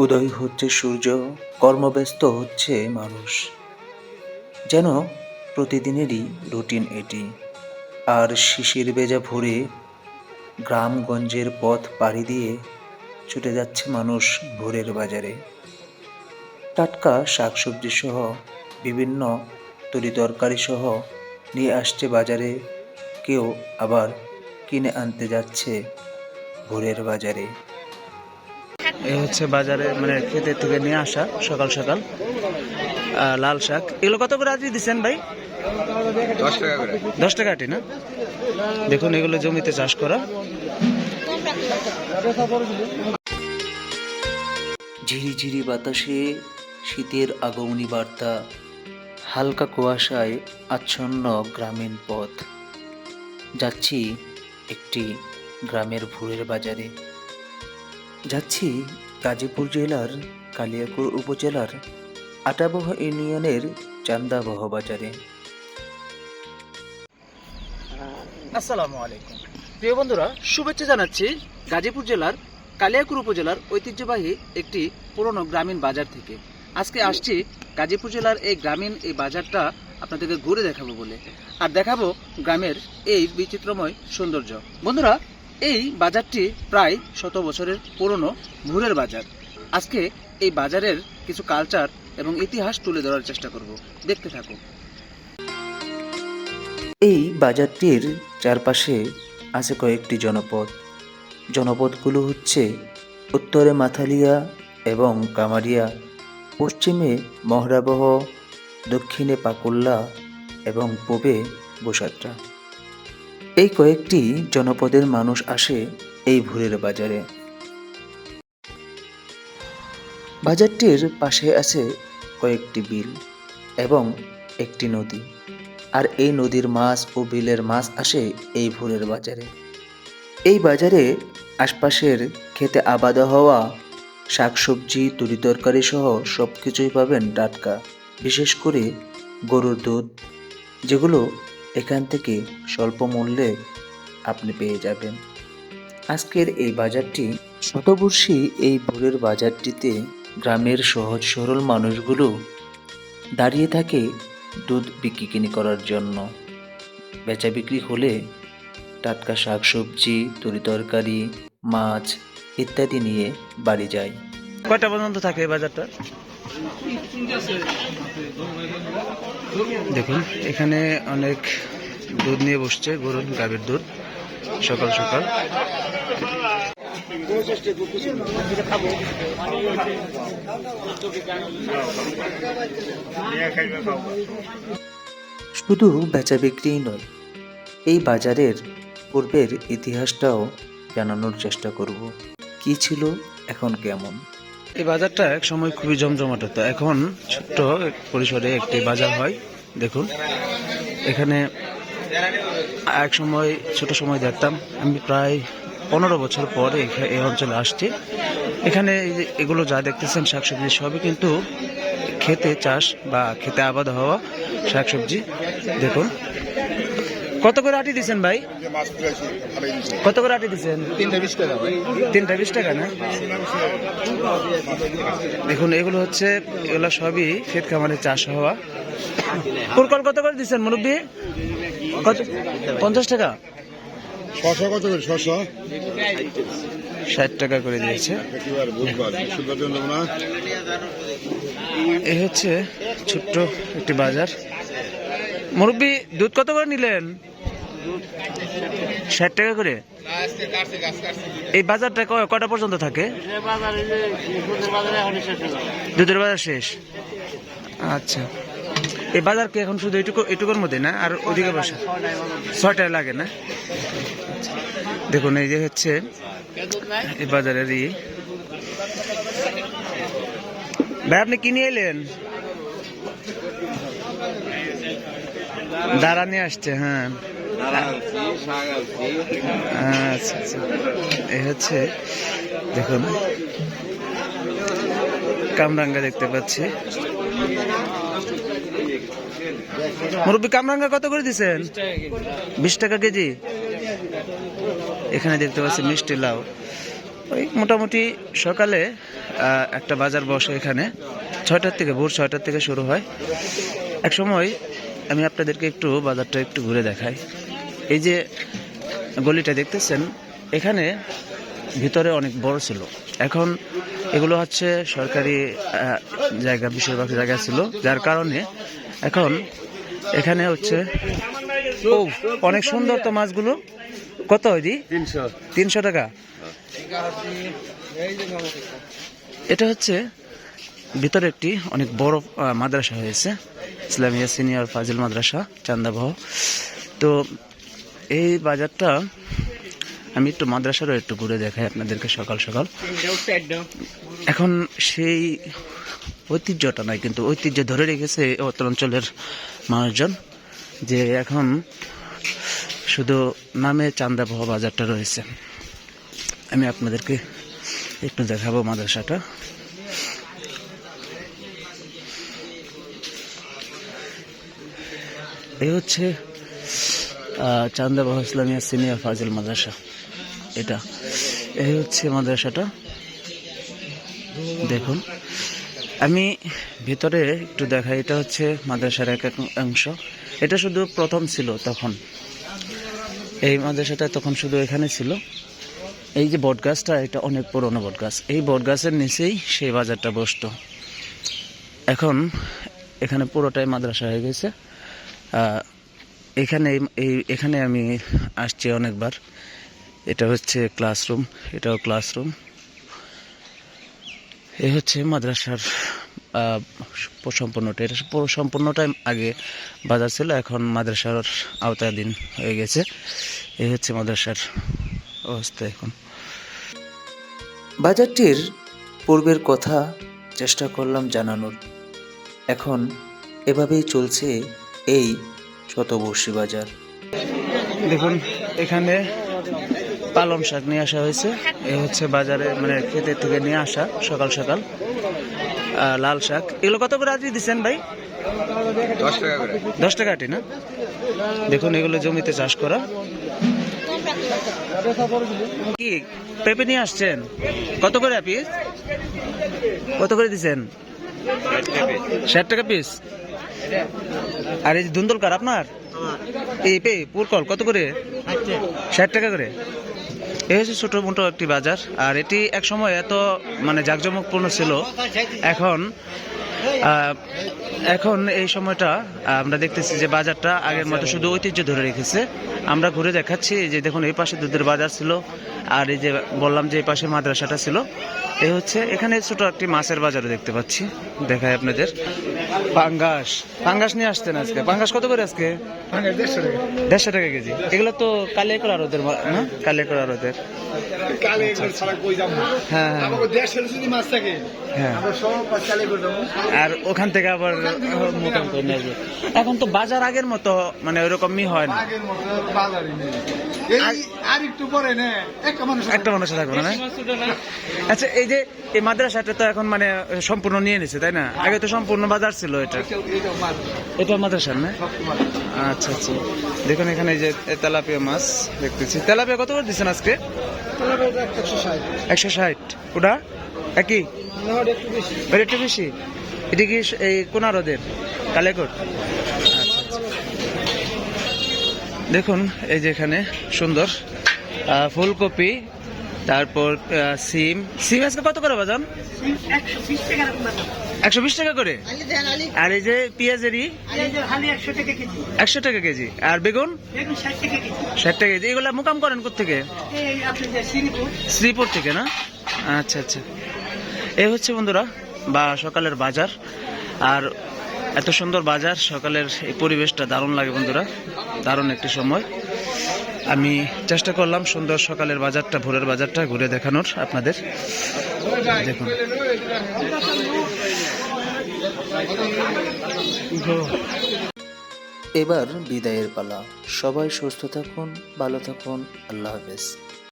উদয় হচ্ছে সূর্য, কর্মব্যস্ত হচ্ছে মানুষ। যেন প্রতিদিনেরই রুটিন এটি। আর শিশির ভেজা ভোরে গ্রামগঞ্জের পথ পাড়ি দিয়ে ছুটে যাচ্ছে মানুষ ভোরের বাজারে। টাটকা শাকসবজি সহ বিভিন্ন তরিতরকারি সহ নিয়ে আসছে বাজারে, কেউ আবার কিনে আনতে যাচ্ছে ভোরের বাজারে। এ হচ্ছে বাজারে মানে ক্ষেতের থেকে নিয়ে আসা সকাল সকাল লাল শাক। এগুলো কত করে আজকে দিচ্ছেন ভাই? 10 টাকা করে। 10 টাকা আটি না? দেখুন এগুলো জমিতে চাষ করা। ঝিরিঝিরি বাতাসে শীতের আগমনী বার্তা, হালকা কুয়াশায় আচ্ছন্ন গ্রামীণ পথ। যাচ্ছি একটি গ্রামের ভোরের বাজারে। যাচ্ছি গাজীপুর জেলার কালিয়াকৈর উপজেলার আটাবহ ইউনিয়নের চান্দাবহ বাজারে। আসসালামু আলাইকুম প্রিয় বন্ধুরা, শুভেচ্ছা জানাচ্ছি গাজীপুর জেলার কালিয়াকৈর উপজেলার ঐতিহ্যবাহী একটি পুরনো গ্রামীণ বাজার থেকে। আজকে আসছি গাজীপুর জেলার এই গ্রামীণ এই বাজারটা আপনাদেরকে ঘুরে দেখাবো বলে, আর দেখাবো গ্রামের এই বিচিত্রময় সৌন্দর্য। বন্ধুরা, এই বাজারটি প্রায় 100 বছরের পুরনো ভোরের বাজার। আজকে এই বাজারের কিছু কালচার এবং ইতিহাস তুলে ধরার চেষ্টা করব, দেখতে থাকো। এই বাজারটির চারপাশে আছে কয়েকটি জনপদ। জনপদগুলো হচ্ছে উত্তরে মাথালিয়া এবং কামারিয়া, পশ্চিমে মহরাবহ, দক্ষিণে পাকুল্লা এবং পূবে বসাত্রা। এই কয়েকটি জনপদের মানুষ আসে এই ভোরের বাজারে। বাজারটির পাশে আছে কয়েকটি বিল এবং একটি নদী, আর এই নদীর মাছ ও বিলের মাছ আসে এই ভোরের বাজারে। এই বাজারে আশপাশের খেতে আবাদ হওয়া শাকসবজি, তরিতরকারি সহ সব কিছুই পাবেন টাটকা, বিশেষ করে গরুর দুধ, যেগুলো এখান থেকে স্বল্প মূল্যে আপনি পেয়ে যাবেন। আজকের এই বাজারটি শতবর্ষী। এই ভোরের বাজারটিতে গ্রামের সহজ সরল মানুষগুলো দাঁড়িয়ে থাকে দুধ বিক্রি করার জন্য। বেচা বিক্রি হলে টাটকা শাকসবজি, তরিতরকারি, মাছ ইত্যাদি নিয়ে বাড়ি যায়। কয়টা পর্যন্ত থাকে এই বাজারটা? দেখুন এখানে অনেক দুধ নিয়ে বসছে, গরুর গাভীর দুধ, সকাল সকাল। শুধু বেচা বিক্রি নয়, এই বাজারের পূর্বের ইতিহাসটাও জানানোর চেষ্টা করব, কি ছিল এখন কেমন। এই বাজারটা এক সময় খুবই জমজমাট হতো, এখন ছোট্ট পরিসরে একটি বাজার হয়। দেখুন এখানে এক সময় ছোট সময় দেখতাম, আমি প্রায় 15 বছর পর এই অঞ্চলে আসছি। এখানে এগুলো যা দেখতেছেন শাকসবজি সবই কিন্তু খেতে চাষ বা খেতে আবাদ হওয়া শাকসবজি। দেখুন কত করে আটি দিচ্ছেন ভাই? কত করে আটি দিচ্ছেন? 3টা 20 টাকা ভাই। 3টা 20 টাকা না? দেখুন এগুলো হচ্ছে, এগুলো সবই ক্ষেত খামারে চাষ হওয়া। পুরকল কত করে দিচ্ছেন মুরব্বী? কত? 50 টাকা। শশা কত করে? শশা 60 টাকা করে দিয়েছে। একেবারে বুধবার সুন্দর জন্য না। এই হচ্ছে ছোট্ট একটি বাজার। মুরব্বী দুধ কত করে নিলেন? 60 টাকা করে। এই বাজারটা কটা পর্যন্ত থাকে? দুধের বাজার শেষ। আচ্ছা, এই বাজার কি এখন শুধু এটুকুর মধ্যে না, আর ওদিকে বসে 6টায় লাগে না? দেখুন এই যে হচ্ছে এই বাজারের ভাই, আপনি কি নিয়ে এলেন? দাঁড়া নিয়ে আসছে। হ্যাঁ আচ্ছা আচ্ছা, এই হচ্ছে দেখুন কামরাঙ্গা দেখতে পাচ্ছি। মুরব্বী কামরাঙ্গা কত করে দিচ্ছেন? 20 টাকা কেজি। এখানে দেখতে পাচ্ছি মিষ্টি লাউ ওই মোটামুটি সকালে একটা বাজার বসে এখানে 6টার থেকে, ভোর 6টার থেকে শুরু হয়। এক সময় আমি আপনাদেরকে একটু বাজারটা একটু ঘুরে দেখাই। এই যে গলিটা দেখতেছেন, এখানে ভিতরে অনেক বড় ছিল, এখন এগুলো হচ্ছে সরকারি জায়গা, বেশিরভাগ জায়গা ছিল, যার কারণে এখন এখানে হচ্ছে অনেক সুন্দর তো মাছগুলো। কত দিদি? 300 টাকা। এটা হচ্ছে ভিতরে একটি অনেক বড় মাদ্রাসা হয়েছে, ইসলামিয়া সিনিয়র ফাজিল মাদ্রাসা চান্দাবহ। তো এই বাজারটা আমি একটু মাদ্রাসারও একটু ঘুরে দেখাই আপনাদেরকে সকাল সকাল। এখন সেই ঐতিহ্যটা নাই, কিন্তু ঐতিহ্য ধরে রেখেছে অত্র অঞ্চলের মানুষজন, যে এখন শুধু নামে চান্দাবহ বাজারটা রয়েছে। আমি আপনাদেরকে একটু দেখাবো মাদ্রাসাটা। এই হচ্ছে চান্দাবহ ইসলামিয়া সিনিয়র ফাজিল মাদ্রাসা। এটা এই হচ্ছে মাদ্রাসাটা, দেখুন। আমি ভিতরে একটু দেখাই। এটা হচ্ছে মাদ্রাসার এক অংশ। এটা শুধু প্রথম ছিল তখন, এই মাদ্রাসাটা তখন শুধু এখানে ছিল। এই যে বট গাছটা, এটা অনেক পুরনো বট গাছ। এই বট গাছের নিচেই সেই বাজারটা বসতো। এখন এখানে পুরোটাই মাদ্রাসা হয়ে গেছে। এখানে আমি আসছি অনেকবার। এটা হচ্ছে ক্লাসরুম, এটাও ক্লাসরুম। এই হচ্ছে মাদ্রাসার সম্পূর্ণটা। এটা সম্পূর্ণটাই আগে বাজার ছিল, এখন মাদ্রাসার আওতাধীন হয়ে গেছে। এই হচ্ছে মাদ্রাসার অবস্থা এখন। বাজারটির পূর্বের কথা চেষ্টা করলাম জানানোর। এখন এভাবেই চলছে এই শতবর্ষী বাজার। দেখুন, এখানে পালং শাক নিয়ে আসা হয়েছে। এই হচ্ছে বাজারে, মানে ক্ষেতের থেকে নিয়ে আসা সকাল সকাল লাল শাক। এগুলো কত করে আজকে দিচ্ছেন ভাই? 10 টাকা করে। 10 টাকা আটি না? দেখুন, এগুলো জমিতে চাষ করা। কি পেঁপে নিয়ে আসছেন? কত করে পিস? কত করে দিচ্ছেন? 60 টাকা পিস। আর এই ধুন্দল কার আপনার? এই পুরকল কত করে? 60 টাকা করে। এই হচ্ছে ছোট মোটো একটি বাজার। আর এটি এক সময় এত মানে জাঁকজমকপূর্ণ ছিল। এখন এই সময়টা আমরা দেখতেছি যে বাজারটা আগের মতো শুধু ঐতিহ্য ধরে রেখেছে। আমরা ঘুরে দেখাচ্ছি যে দেখুন, এই পাশে দুধের বাজার ছিল, আর এই যে বললাম যে এই পাশে মাদ্রাসাটা ছিল। এই হচ্ছে এখানে ছোট একটি মাছের বাজারও দেখতে পাচ্ছি, দেখায় আপনাদের। পাঙ্গাস নিয়ে আসছেন আজকে? পাঙ্গাস কত করে আজকে? 150 টাকা কেজি। এগুলো তো কালিয়াকড় আড়তের না? কালিয়াকড় আড়তের। হ্যাঁ হ্যাঁ। আর ওখান থেকে আবার মোটামুটি নিয়ে আসবে। এখন তো বাজার আগের মতো মানে ওইরকমই হয় না। একটা মানুষ থাকবে না। আচ্ছা, এই যে এই মাদ্রাসাটা তো এখন মানে সম্পূর্ণ নিয়ে নিছে, তাই না? আগে তো সম্পূর্ণ বাজার ছিল এটা মাদ্রাসার না? আচ্ছা আচ্ছা। দেখুন, এখানে যে তেলাপিয়া মাছ দেখতেছি। তেলাপিয়া কত করে দিচ্ছেন আজকে? 160। ওটা একই? একটু বেশি। এটা কি এই কোনা রোদের কালেকট? দেখুন, এই যে এখানে সুন্দর ফুলকপি, তারপর সিম আজকে কত করে বাজান? 120 টাকা করে। আর এই যে পেঁয়াজেরই 100 টাকা কেজি। আর বেগুন 60 টাকা কেজি। এগুলা মুকাম করেন কোত্থেকে? শ্রীপুর থেকে না? আচ্ছা আচ্ছা। এই হচ্ছে বন্ধুরা বা সকালের বাজার। আর এত সুন্দর বাজার, সকালের এই পরিবেশটা দারুণ লাগে বন্ধুরা, দারুণ একটি সময়। আমি চেষ্টা করলাম সুন্দর সকালের বাজারটা, ভোরের বাজারটা ঘুরে দেখানোর আপনাদের। দেখুন, এবার বিদায়ের পালা। সবাই সুস্থ থাকুন, ভালো থাকুন। আল্লাহ হাফেজ।